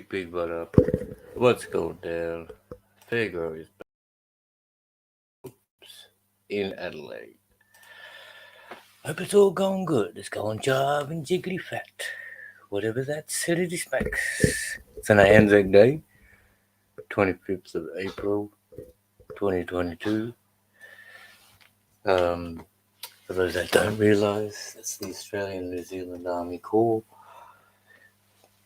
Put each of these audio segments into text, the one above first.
big what up. What's going down? FairGrow is back in Adelaide. Hope it's all going good. It's going jive and jiggly fat. Whatever that city specs. It's an Anzac Day, 25th of April, 2022. For those that don't realise, it's the Australian New Zealand Army Corps.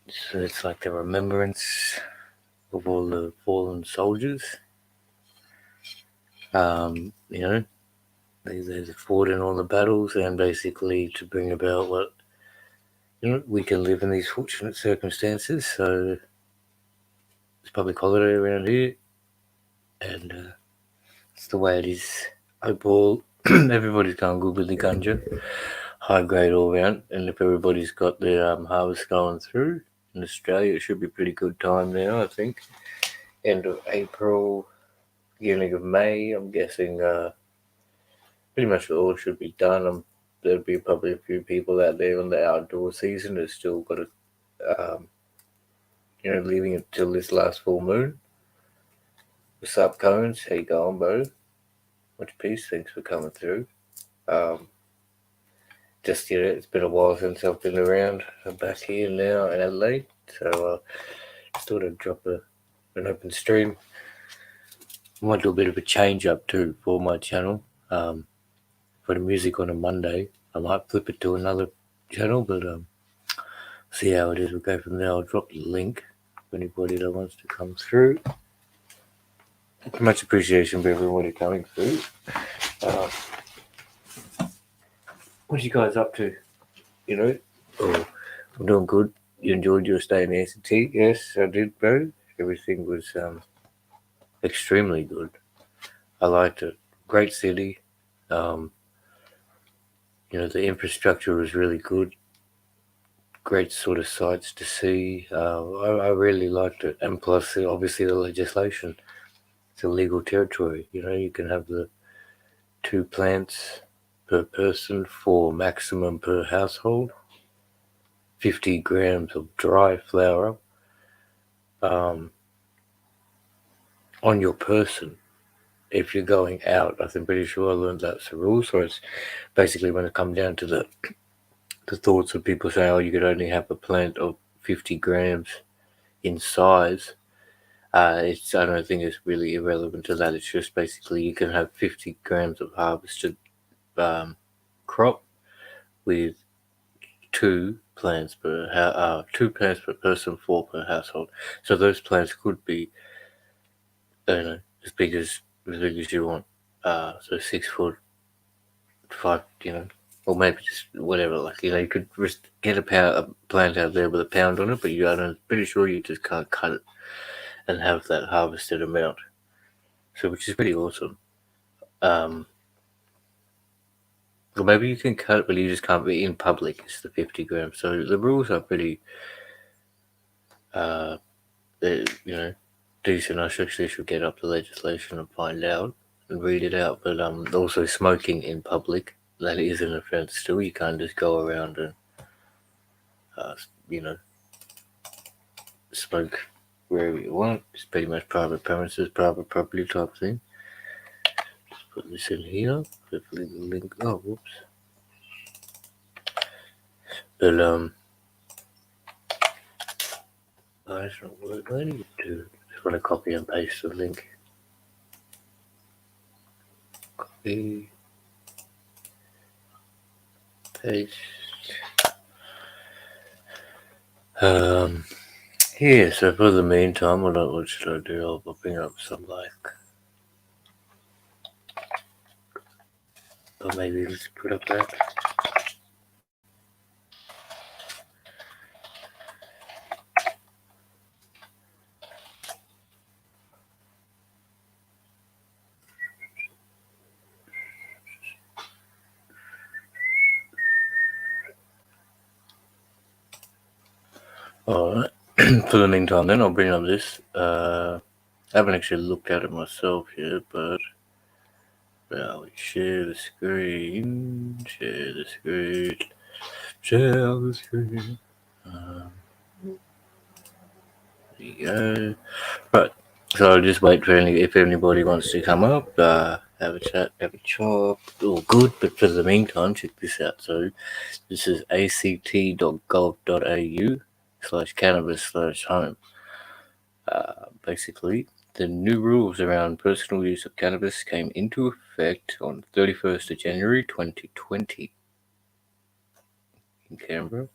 So it's like the remembrance of all the fallen soldiers. They fought in all the battles, and basically to bring about what we can live in these fortunate circumstances. So it's public holiday around here, and it's the way it is. Hope all everybody's going good with the ganja, high grade all round, and if everybody's got their harvest going through in Australia, it should be a pretty good time now. I think end of April, beginning of May. I'm guessing. Pretty much all should be done. There'll be probably a few people out there on the outdoor season that's still got to, leaving it till this last full moon. What's up, Cones? How you going, bro? Much peace. Thanks for coming through. It's been a while since I've been around. I'm back here now in Adelaide, so just thought I'd drop an open stream. I might do a bit of a change up too for my channel. For the music on a Monday, I might flip it to another channel, but see how it is. We'll go from there. I'll drop the link for anybody that wants to come through. Much appreciation for everybody coming through. What are you guys up to? I'm doing good. You enjoyed your stay in the ACT? Yes, I did, bro. Everything was extremely good. I liked it. Great city. The infrastructure was really good. Great sort of sights to see. I really liked it. And plus, obviously, the legislation. It's a legal territory. You can have the 2 plants per person for maximum per household. 50 grams of dry flower on your person. If you're going out, I'm pretty sure I learned that's the rule. So it's basically when it comes down to the thoughts of people saying, oh, you could only have a plant of 50 grams in size. I don't think it's really irrelevant to that. It's just basically you can have 50 grams of harvested crop with 2 plants per 2 plants per person, 4 per household. So those plants could be, as big as you want. So 6 foot, 5, or maybe just whatever. You could just get a plant out there with a pound on it, but I'm pretty sure you just can't cut it and have that harvested amount. So which is pretty awesome. Or maybe you can cut it, but you just can't be in public. It's the 50 grams. So the rules are pretty, decent. I should get up the legislation and find out and read it out. But also smoking in public, that is an offence still. You can't just go around and, smoke wherever you want. It's pretty much private premises, private property type thing. Just put this in here. Hopefully the link. Oh, whoops. But that's not what I need to do. Just want to copy and paste the link. Copy. Paste. Yeah, so for the meantime, what should I do? I'll bring up some or maybe let's put up that. Alright, for the meantime then I'll bring up this. I haven't actually looked at it myself yet, but I'll share the screen. you go. Right. So I'll just wait for if anybody wants to come up, have a chat, have a chop, all good. But for the meantime, check this out. So this is act.gov.au/cannabis/home. Basically, the new rules around personal use of cannabis came into effect on 31st of January 2020 in Canberra.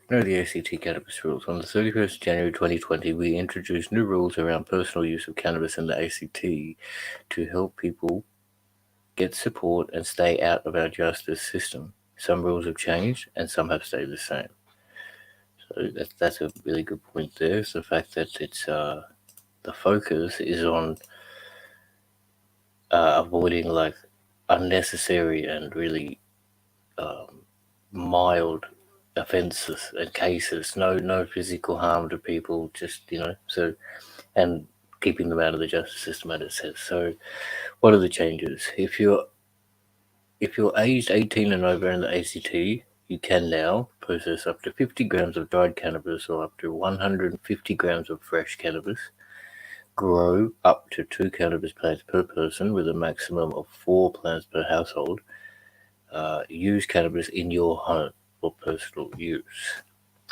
The ACT cannabis rules. On the 31st of January 2020, we introduced new rules around personal use of cannabis in the ACT to help people get support and stay out of our justice system. Some rules have changed and some have stayed the same. So that's a really good point there. It's the fact that it's the focus is on avoiding like unnecessary and really mild offences and cases. No physical harm to people. Just so and keeping them out of the justice system, as it says. So, what are the changes? If you're aged 18 and over in the ACT, you can now possess up to 50 grams of dried cannabis or up to 150 grams of fresh cannabis, grow up to 2 cannabis plants per person with a maximum of 4 plants per household, use cannabis in your home for personal use.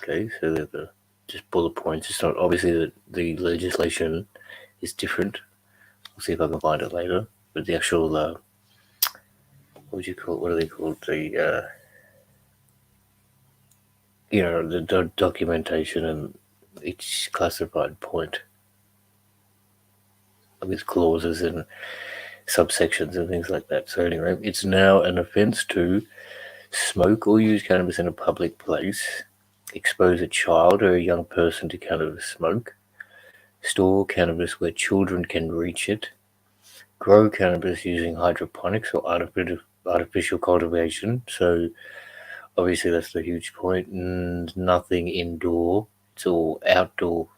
Okay, so they're just bullet points. It's not obviously the legislation is different. We'll see if I can find it later. But the actual, what would you call it? What are they called? The the documentation and each classified point with clauses and subsections and things like that. So anyway, it's now an offence to smoke or use cannabis in a public place, expose a child or a young person to cannabis smoke, store cannabis where children can reach it, grow cannabis using hydroponics or artificial cultivation. So obviously that's the huge point. Nothing indoor. It's all outdoor,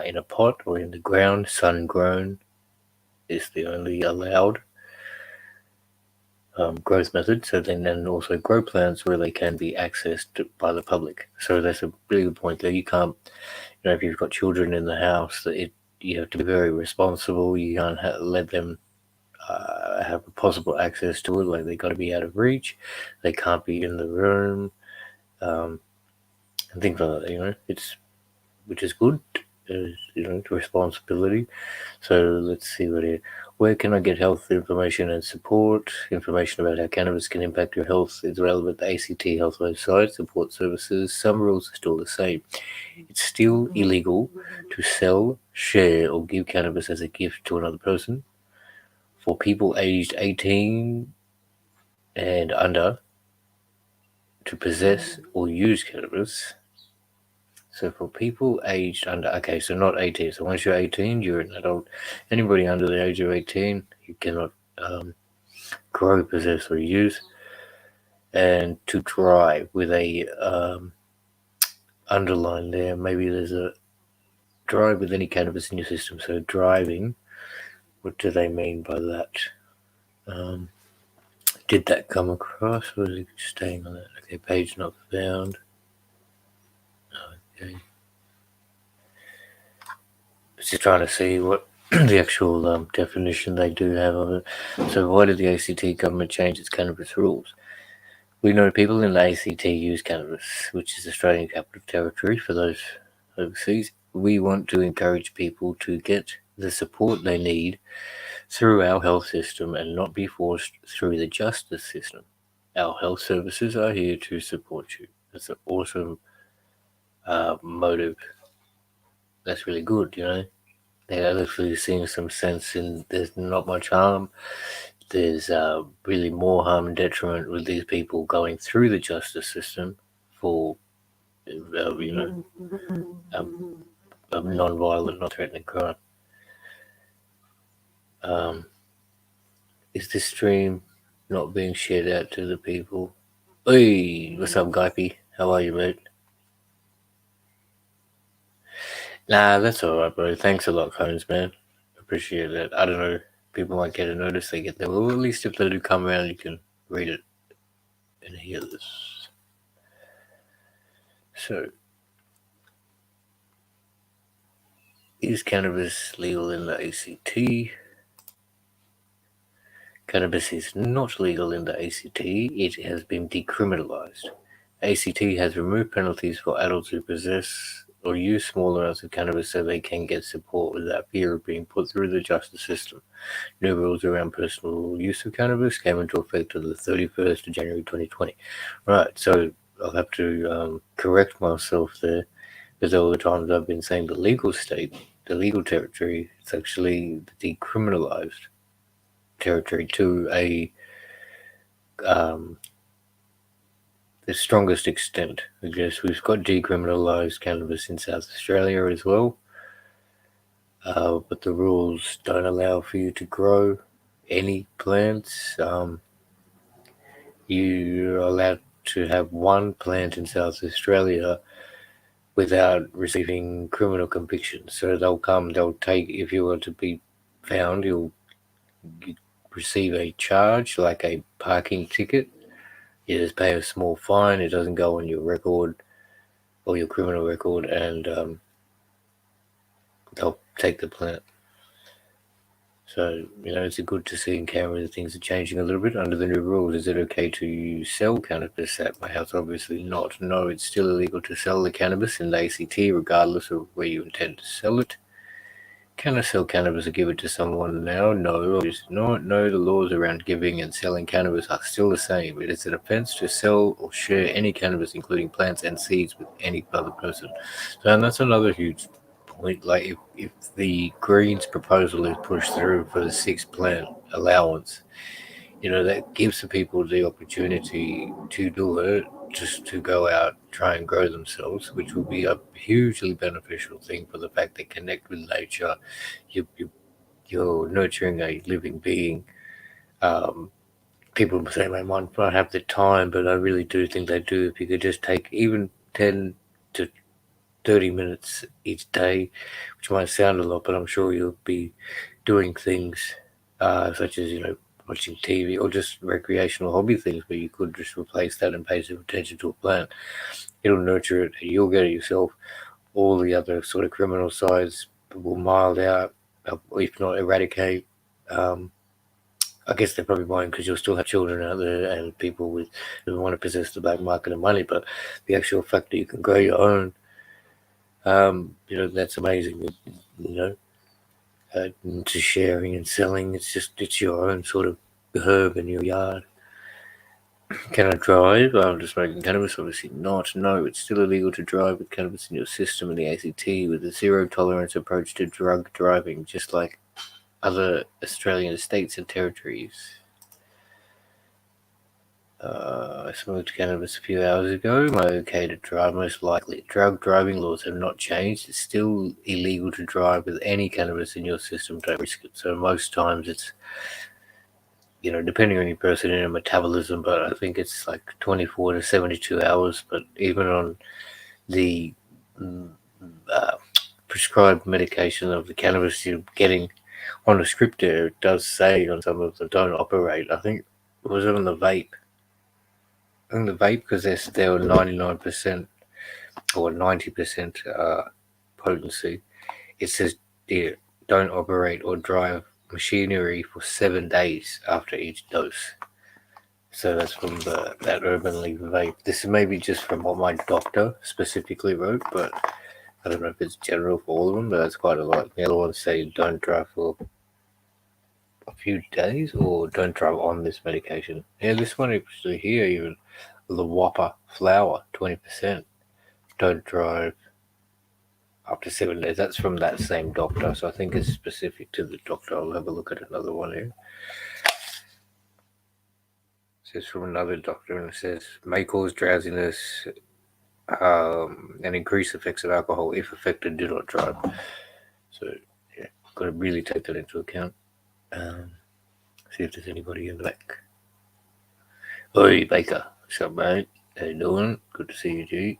in a pot or in the ground. Sun grown is the only allowed growth method. So then also grow plants where they can be accessed by the public. So that's a really good point there. You can't, if you've got children in the house, you have to be very responsible. You can't let them have possible access to it. Like they got to be out of reach. They can't be in the room, and things like that. Which is good. Responsibility. So let's see where can I get health information and support? Information about how cannabis can impact your health is relevant. The ACT Health website, support services. Some rules are still the same. It's still illegal to sell, share, or give cannabis as a gift to another person. For people aged 18 and under to possess or use cannabis. So for people aged under, okay, so not 18. So once you're 18, you're an adult. Anybody under the age of 18, you cannot grow, possess, or use. And to drive with a underline there, maybe there's a drive with any cannabis in your system. So driving, what do they mean by that? Did that come across? Or was it staying on that? Okay, page not found. Okay. Just trying to see what the actual definition they do have of it. So why did the ACT government change its cannabis rules? We know people in the ACT use cannabis, which is Australian Capital Territory for those overseas. We want to encourage people to get the support they need through our health system and not be forced through the justice system. Our health services are here to support you. That's an awesome motive. That's really good, They're actually seeing some sense in there's not much harm. There's really more harm and detriment with these people going through the justice system for, non-violent, non-threatening crime. Is this stream not being shared out to the people? Hey, what's up, Guipey? How are you, mate? Nah, that's alright, bro. Thanks a lot, Cones, man. Appreciate it. I don't know. People might get a notice they get there. Well, at least if they do come around, you can read it and hear this. So, Is cannabis legal in the ACT? Cannabis is not legal in the ACT. It has been decriminalised. ACT has removed penalties for adults who possess or use small amounts of cannabis so they can get support without fear of being put through the justice system. New rules around personal use of cannabis came into effect on the 31st of January 2020. Right, so I'll have to correct myself there, because all the times I've been saying the legal state, the legal territory, it's actually the decriminalised territory to the strongest extent. I guess we've got decriminalised cannabis in South Australia as well, but the rules don't allow for you to grow any plants. You're allowed to have one plant in South Australia without receiving criminal convictions. So they'll take, if you were to be found, you receive a charge, like a parking ticket. You just pay a small fine. It doesn't go on your record or your criminal record, and they'll take the plant. So, it's good to see in Canberra that things are changing a little bit under the new rules. Is it okay to sell cannabis at my house? Obviously not. No, it's still illegal to sell the cannabis in the ACT, regardless of where you intend to sell it. Can I sell cannabis or give it to someone now? No, obviously not. No, the laws around giving and selling cannabis are still the same. It is an offence to sell or share any cannabis, including plants and seeds, with any other person. So, and that's another huge point. Like, if the Greens proposal is pushed through for the 6-plant allowance, that gives the people the opportunity to do it, just to go out, try and grow themselves, which will be a hugely beneficial thing for the fact they connect with nature. You're nurturing a living being. People say they might not have the time, but I really do think they do. If you could just take even 10 to 30 minutes each day, which might sound a lot, but I'm sure you'll be doing things such as, watching TV or just recreational hobby things, where you could just replace that and pay some attention to a plant. It'll nurture it, and you'll get it yourself. All the other sort of criminal sides will mild out, if not eradicate. I guess they're probably mine, because you'll still have children out there and people who want to possess the black market of money, but the actual fact that you can grow your own, that's amazing. To sharing and selling, it's your own sort of herb in your yard. Can I drive? I'm just smoking cannabis. Obviously not. No, it's still illegal to drive with cannabis in your system in the ACT, with a zero tolerance approach to drug driving, just like other Australian states and territories. I smoked cannabis a few hours ago. Am I okay to drive? Most likely. Drug driving laws have not changed. It's still illegal to drive with any cannabis in your system. Don't risk it. So most times it's, depending on your person and your metabolism, but I think it's like 24 to 72 hours. But even on the prescribed medication of the cannabis you're getting on a script there, it does say on some of them, don't operate. I think it was on the vape. On the vape, because they're 99% or 90% potency, it says, don't operate or drive machinery for 7 days after each dose. So that's from that Urban League Vape. This is maybe just from what my doctor specifically wrote, but I don't know if it's general for all of them, but that's quite a lot. The other ones say don't drive for a few days or don't drive on this medication. Yeah, this one actually here, even the Whopper flour, 20%. Don't drive up to 7 days. That's from that same doctor, so I think it's specific to the doctor. I'll have a look at another one here. It says from another doctor, and it says may cause drowsiness and increase effects of alcohol. If affected, do not drive. So yeah, got to really take that into account. See if there's anybody in the back. Oi, Baker. What's up, mate? How you doing? Good to see you, G.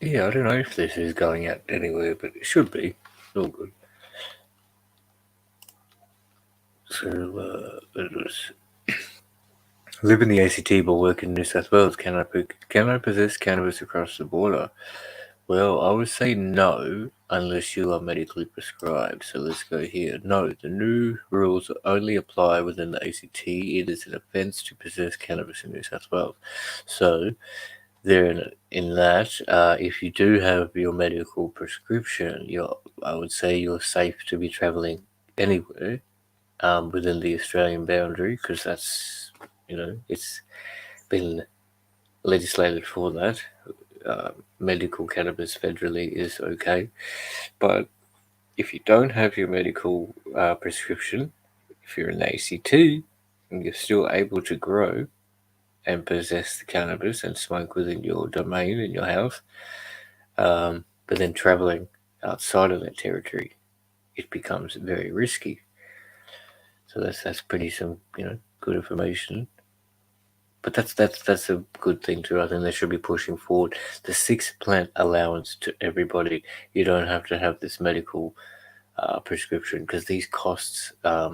Yeah, I don't know if this is going out anywhere, but it should be. It's all good. So, live in the ACT but work in New South Wales. Can I possess cannabis across the border? Well, I would say no, unless you are medically prescribed. So let's go here. No, the new rules only apply within the ACT. It is an offence to possess cannabis in New South Wales. So there, in that, if you do have your medical prescription, I would say you're safe to be travelling anywhere within the Australian boundary, because that's, it's been legislated for that. Medical cannabis federally is okay, but if you don't have your medical prescription, if you're in the ACT, and you're still able to grow and possess the cannabis and smoke within your domain in your house, but then travelling outside of that territory, it becomes very risky. So that's pretty some good information. But that's a good thing too. I think they should be pushing forward the 6-plant allowance to everybody. You don't have to have this medical prescription, because these costs, a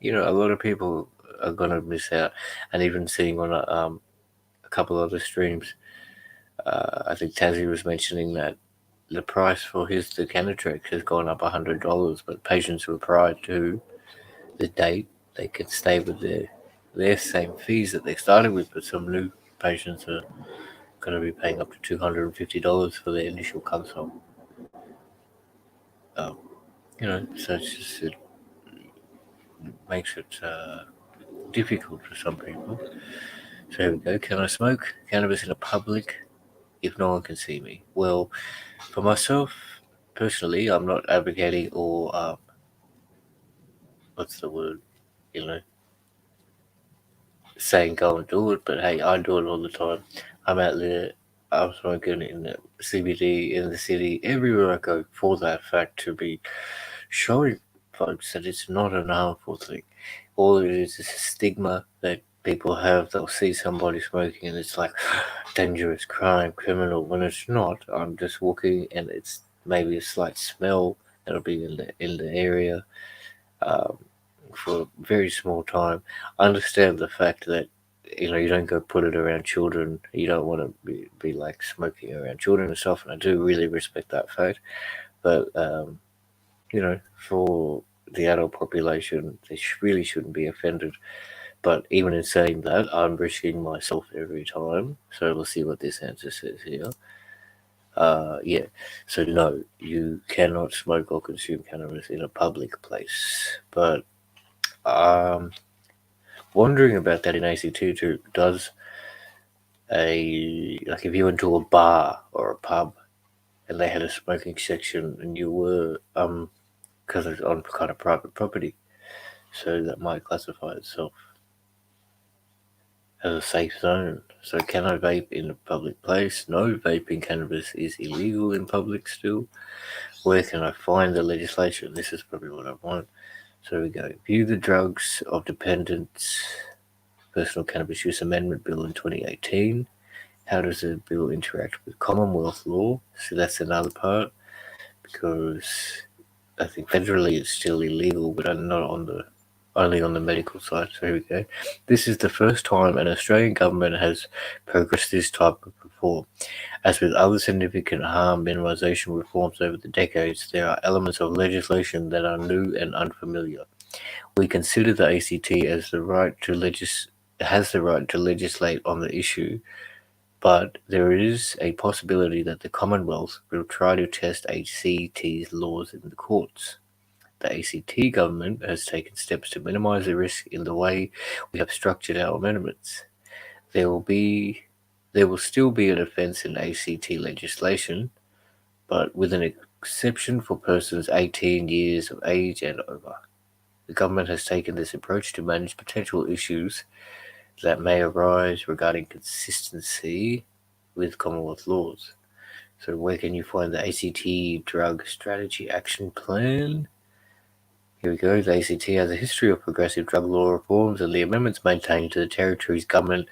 lot of people are gonna miss out. And even seeing on a couple other streams, I think Tassie was mentioning that the price for the Canatrix has gone up $100, but patients who are prior to the date, they can stay with their same fees that they started with, but some new patients are going to be paying up to $250 for their initial consult. So it makes it difficult for some people. So here we go. Can I smoke cannabis in a public if no one can see me? Well, for myself, personally, I'm not advocating or what's the word, saying go and do it, but hey, I do it all the time. I'm out there, I'm smoking in the CBD, in the city, everywhere I go, for that fact, to be showing folks that it's not an harmful thing. All it is a stigma that people have. They'll see somebody smoking and it's like dangerous, crime, criminal, when it's not. I'm just walking and it's maybe a slight smell that'll be in the area. For a very small time. I understand the fact that you don't go put it around children. You don't want to be like smoking around children and stuff. And I do really respect that fact. But for the adult population, they really shouldn't be offended. But even in saying that, I'm risking myself every time. So we'll see what this answer says here. Yeah. So no, you cannot smoke or consume cannabis in a public place. But wondering about that in ACT too. Does if you went to a bar or a pub and they had a smoking section and you were because it's on kind of private property, so that might classify itself as a safe zone. So can I vape in a public place? No, vaping cannabis is illegal in public still. Where can I find the legislation? This is probably what I want. So we go. View the Drugs of Dependence Personal Cannabis Use Amendment Bill in 2018. How does the bill interact with Commonwealth law? So that's another part, because I think federally it's still illegal, but not only on the medical side. So here we go. This is the first time an Australian government has progressed this type of reform. As with other significant harm minimisation reforms over the decades, there are elements of legislation that are new and unfamiliar. We consider the ACT as has the right to legislate on the issue, but there is a possibility that the Commonwealth will try to test ACT's laws in the courts. The ACT government has taken steps to minimise the risk in the way we have structured our amendments. There will still be an offence in ACT legislation, but with an exception for persons 18 years of age and over. The government has taken this approach to manage potential issues that may arise regarding consistency with Commonwealth laws. So where can you find the ACT Drug Strategy Action Plan? Here we go. The ACT has a history of progressive drug law reforms, and the amendments maintain to the Territory's government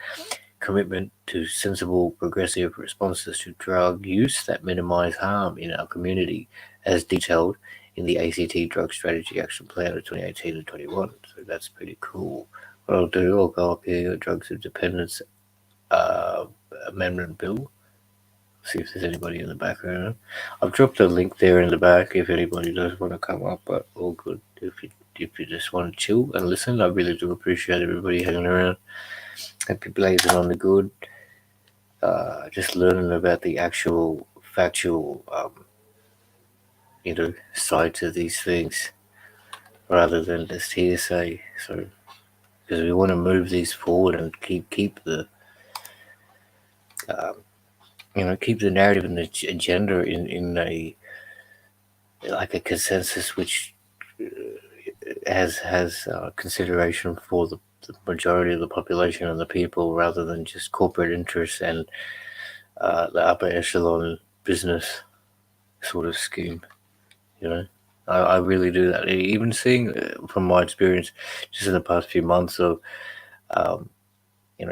commitment to sensible, progressive responses to drug use that minimise harm in our community, as detailed in the ACT Drug Strategy Action Plan of 2018 and 21. So that's pretty cool. what I'll do, I'll go up here, Drugs of Dependence Amendment Bill. See if there's anybody in the background. I've dropped a link there in the back if anybody does want to come up, but all good. If you just want to chill and listen, I really do appreciate everybody hanging around. Happy blazing on the good. Just learning about the actual factual, sides of these things rather than just hearsay. So, because we want to move these forward and keep the keep the narrative and the agenda in a like a consensus which has consideration for the majority of the population and the people rather than just corporate interests and the upper echelon business sort of scheme. I really do that. Even seeing from my experience just in the past few months of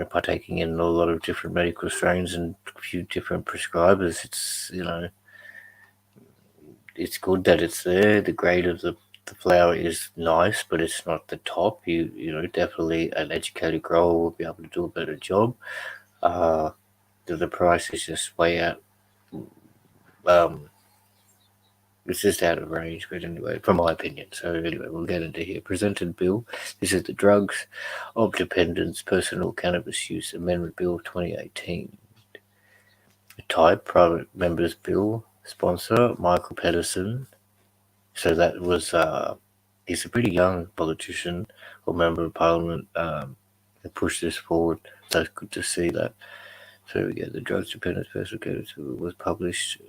partaking in a lot of different medical strains and a few different prescribers, it's good that it's there. The grade of the flower is nice, but it's not the top. Definitely an educated grower will be able to do a better job. The price is just way out. It's just out of range, but anyway, from my opinion. So anyway, we'll get into here. Presented bill. This is the Drugs of Dependence Personal Cannabis Use Amendment Bill 2018. Type, Private Members Bill. Sponsor, Michael Pedersen. So that was, he's a pretty young politician or member of parliament that pushed this forward. So it's good to see that. So yeah, the Drugs Dependence Personal Cannabis Bill was published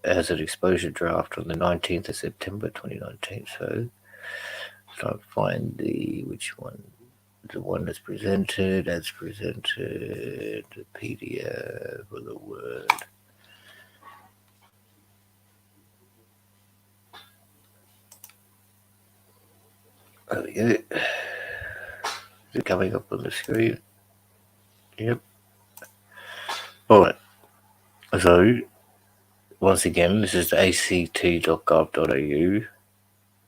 as an exposure draft on the 19th of September 2019. So try to find the one that's presented, the PDF or the Word. There we go. Is it coming up on the screen? Yep. Alright. So once again, this is the act.gov.au.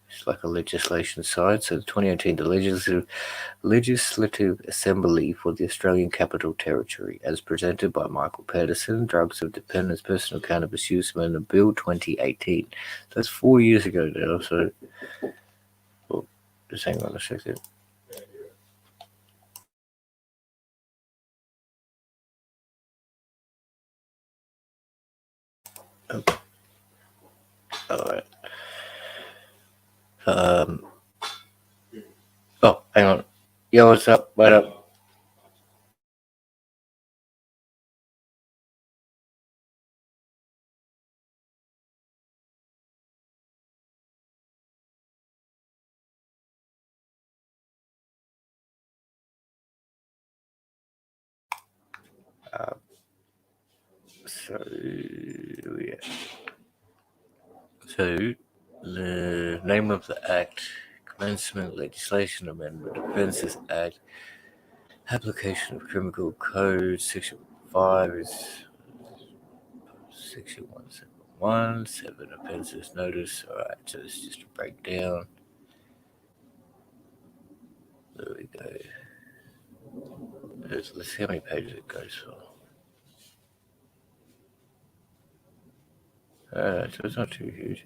It's like a legislation site. So 2018, the Legislative Assembly for the Australian Capital Territory, as presented by Michael Pedersen, Drugs of Dependence Personal Cannabis Use Amendment Bill 2018. So that's 4 years ago now. So just hang on a second. Oh. All right. Oh, hang on. Yo, what's up? Wait up. So the name of the Act, Commencement Legislation Amendment, Offences Act, Application of Criminal Code, Section 5 is Section 171, 7 offences notice. Alright, so it's just a breakdown. There we go. Let's see how many pages it goes for. So it's not too huge.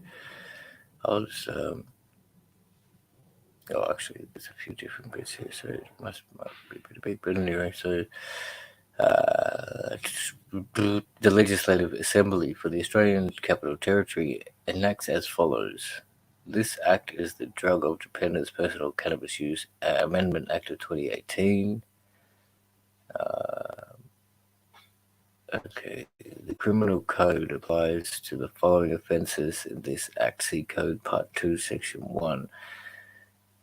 I'll just actually, there's a few different bits here, so it must be pretty big. But anyway, so the Legislative Assembly for the Australian Capital Territory enacts as follows. This Act is the Drug of Dependence Personal Cannabis Use Amendment Act of 2018. Okay, the Criminal Code applies to the following offences in this Act. See Code Part 2, Section 1.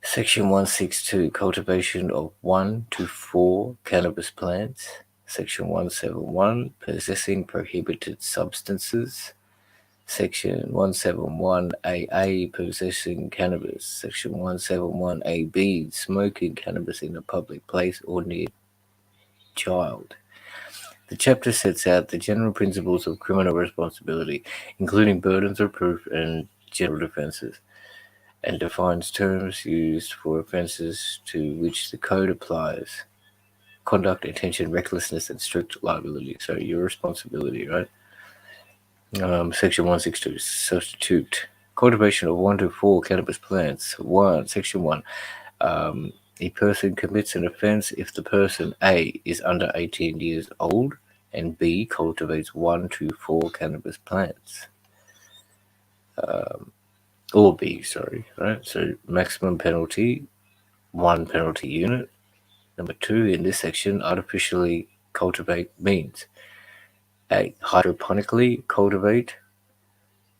Section 162, cultivation of 1 to 4 cannabis plants. Section 171, possessing prohibited substances. Section 171AA, possessing cannabis. Section 171AB, smoking cannabis in a public place or near child. The chapter sets out the general principles of criminal responsibility, including burdens of proof and general defences. and defines terms used for offences to which the code applies. Conduct, intention, recklessness, and strict liability. So your responsibility, right? Section 162, substitute. Cultivation of 1 to 4 cannabis plants. Section 1. A person commits an offence if the person A is under 18 years old and B cultivates 1 to 4 cannabis plants. Or B, sorry, right? So maximum penalty, 1 penalty unit. Number 2, in this section, artificially cultivate means A, hydroponically cultivate,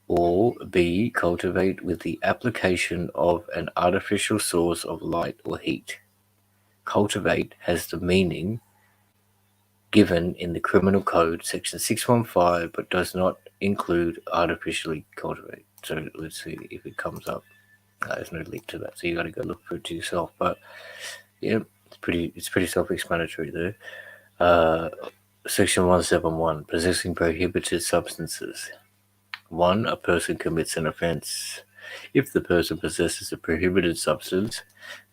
or B, cultivate with the application of an artificial source of light or heat. Cultivate has the meaning given in the Criminal Code, section 615, but does not include artificially cultivate. So let's see if it comes up. There's no link to that, so you got to go look for it to yourself. But yeah, it's pretty self-explanatory there. Section 171, possessing prohibited substances. 1. A person commits an offence if the person possesses a prohibited substance.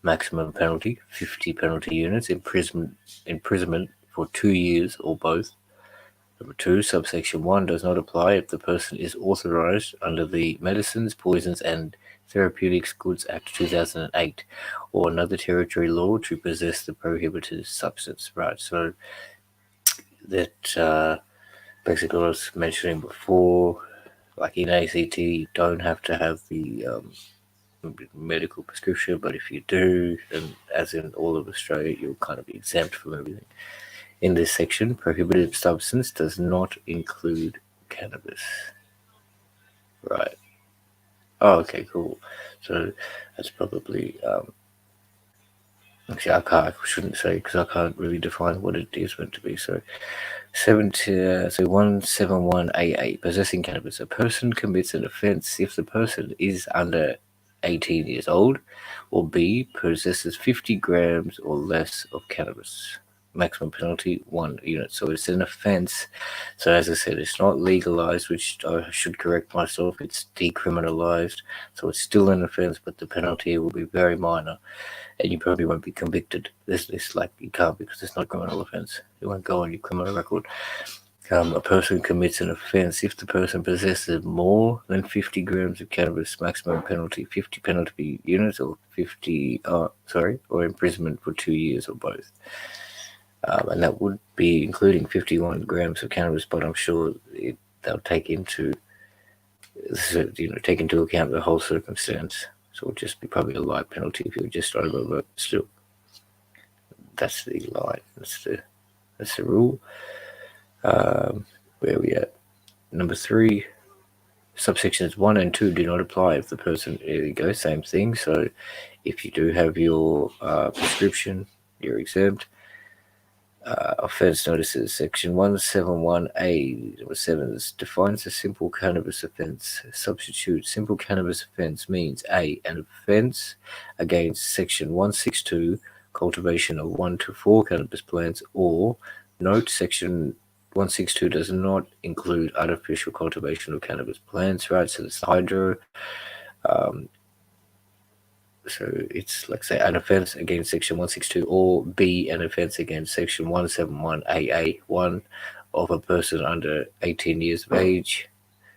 Maximum penalty, 50 penalty units, imprisonment for 2 years or both. Number 2, subsection 1 does not apply if the person is authorized under the Medicines, Poisons and Therapeutics Goods Act 2008 or another territory law to possess the prohibited substance. Right, so that basically what I was mentioning before, like in ACT, you don't have to have the medical prescription, but if you do, and as in all of Australia, you'll kind of be exempt from everything. In this section, prohibited substance does not include cannabis. Right. Oh, okay, cool. So that's probably actually I shouldn't say because I can't really define what it is meant to be. So 171A8, possessing cannabis. A person commits an offence if the person is under 18 years old, or B, possesses 50 grams or less of cannabis. Maximum penalty, 1 unit. So it's an offence. So as I said, it's not legalised, which I should correct myself. It's decriminalised. So it's still an offence, but the penalty will be very minor. And you probably won't be convicted. This like you can't because it's not a criminal offence. It won't go on your criminal record. A person commits an offence if the person possesses more than 50 grams of cannabis. Maximum penalty, 50 penalty units, or or imprisonment for 2 years or both. And that would be including 51 grams of cannabis, but I'm sure they'll take into account the whole circumstance. So it'll just be probably a light penalty if you're just over, but still, that's the line. That's the rule. Where are we at? Number 3, subsections 1 and 2 do not apply if the person. There you go, same thing. So if you do have your prescription, you're exempt. Offence notices. Section 171A, number 7, defines a simple cannabis offence. Substitute simple cannabis offence means A, an offence against Section 162, cultivation of 1 to 4 cannabis plants, or note Section 162 does not include artificial cultivation of cannabis plants, right? So it's hydro. So it's like say an offence against Section 162, or B, an offence against Section 171AA1 of a person under 18 years of age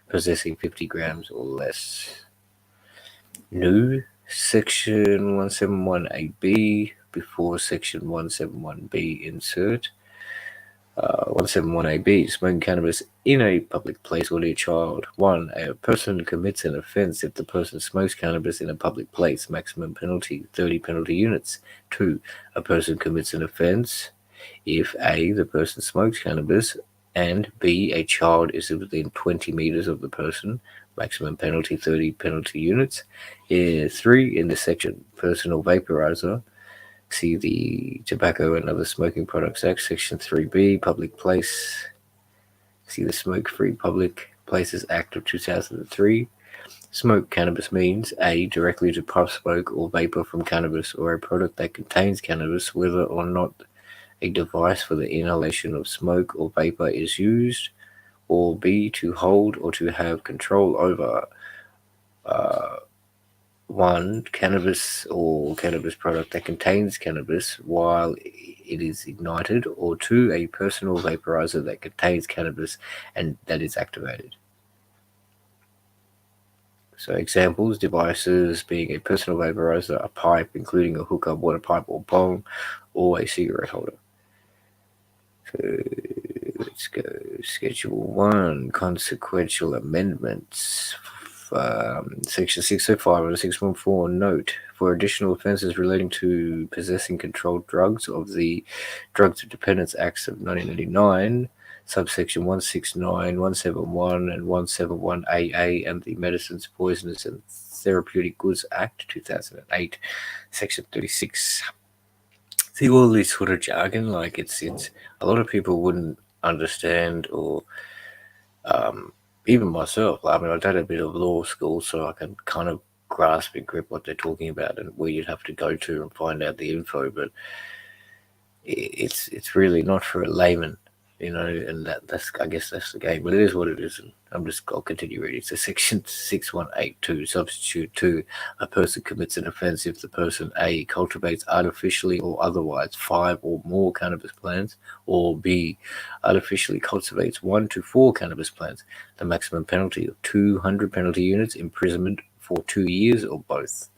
possessing 50 grams or less. New Section 171AB before Section 171B insert. 171AB, smoking cannabis in a public place or near a child. 1. A person commits an offence if the person smokes cannabis in a public place. Maximum penalty, 30 penalty units. 2. A person commits an offence if A, the person smokes cannabis, and B, a child is within 20 meters of the person. Maximum penalty, 30 penalty units. 3. In this section, personal vaporizer. See the Tobacco and Other Smoking Products Act, Section 3B, public place. See the Smoke-Free Public Places Act of 2003. Smoke cannabis means A, directly to puff smoke or vapor from cannabis or a product that contains cannabis, whether or not a device for the inhalation of smoke or vapor is used, or B, to hold or to have control over 1, cannabis or cannabis product that contains cannabis while it is ignited, or 2, a personal vaporizer that contains cannabis and that is activated. So examples: devices being a personal vaporizer, a pipe including a hookah, water pipe or bong, or a cigarette holder. So let's go. Schedule 1, consequential amendments. Section 605 of the 614 note: for additional offences relating to possessing controlled drugs of the Drugs of Dependence Acts of 1999, subsection 169, 171, and 171AA, and the Medicines, Poisons, and Therapeutic Goods Act 2008, section 36. See, all this sort of jargon, like it's a lot of people wouldn't understand, or even myself. I mean, I did a bit of law school, so I can kind of grasp and grip what they're talking about and where you'd have to go to and find out the info. But it's really not for a layman, and that's I guess that's the game. But it is what it is, and I'll continue reading. So section 6182, substitute 2, a person commits an offence if the person A, cultivates artificially or otherwise 5 or more cannabis plants, or B, artificially cultivates 1 to 4 cannabis plants. The maximum penalty of 200 penalty units, imprisonment for 2 years, or both.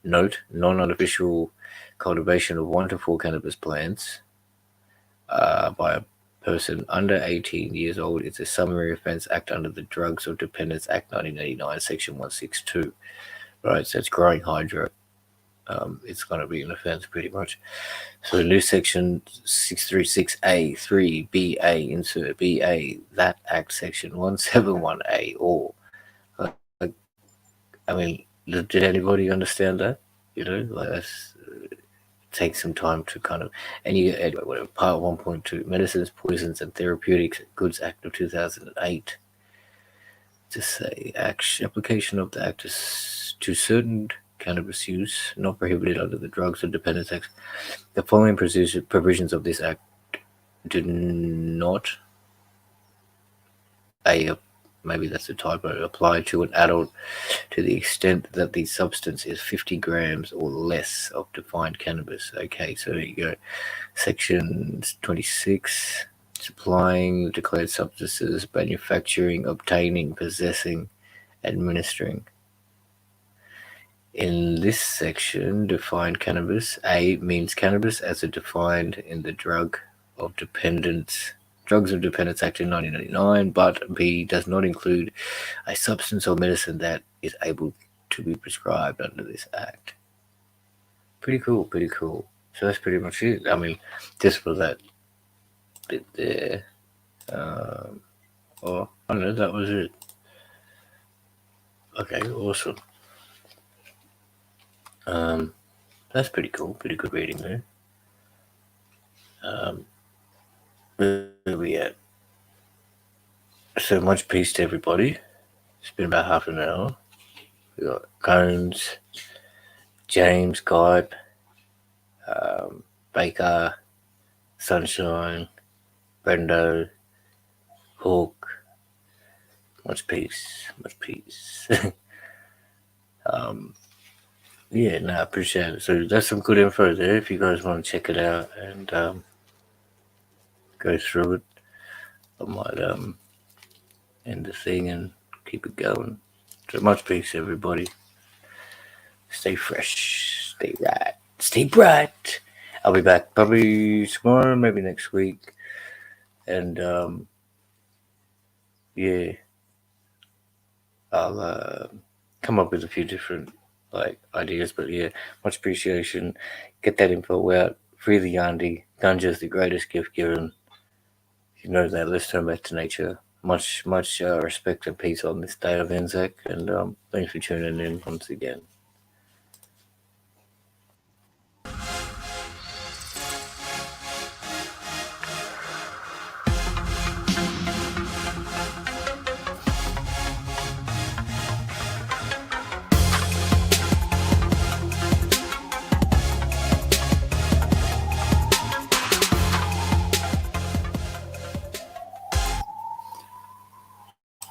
Note: non-artificial cultivation of 1 to 4 cannabis plants by a person under 18 years old is a summary offence act under the Drugs of Dependence Act 1989, section 162. Right, so it's growing hydro. It's going to be an offence pretty much. So new section 636A 3 BA, insert BA, that act section 171A, or I mean, did anybody understand that? That's take some time to kind of, and you anyway, whatever. Part 1.2, Medicines, Poisons, and Therapeutic Goods Act of 2008. To say application of the act is to certain cannabis use not prohibited under the Drugs of Dependence Act. The following provisions of this act do not maybe that's a typo, apply to an adult to the extent that the substance is 50 grams or less of defined cannabis. Okay, so there you go. Section 26, supplying declared substances, manufacturing, obtaining, possessing, administering. In this section, defined cannabis. A means cannabis as it defined in the Drugs of Dependence Act in 1999, but B does not include a substance or medicine that is able to be prescribed under this act. Pretty cool. So that's pretty much it. I mean, just for that bit there. I don't know, that was it. Okay, awesome. That's pretty cool. Pretty good reading there. Where are we at? So much peace to everybody. It's been about half an hour. We got Cones, James, Gype, Baker, Sunshine, Brendo, Hawk. Much peace. Yeah, no, I appreciate it. So that's some good info there if you guys want to check it out and go through it. I might end the thing and keep it going. So much peace, everybody. Stay fresh, stay bright. I'll be back probably tomorrow, maybe next week. And yeah, I'll come up with a few different ideas, but yeah, much appreciation. Get that info out. Free the yarndi. Ganja is the greatest gift given. You know that. Let's turn back to nature. Much respect and peace on this day of Anzac, and thanks for tuning in once again.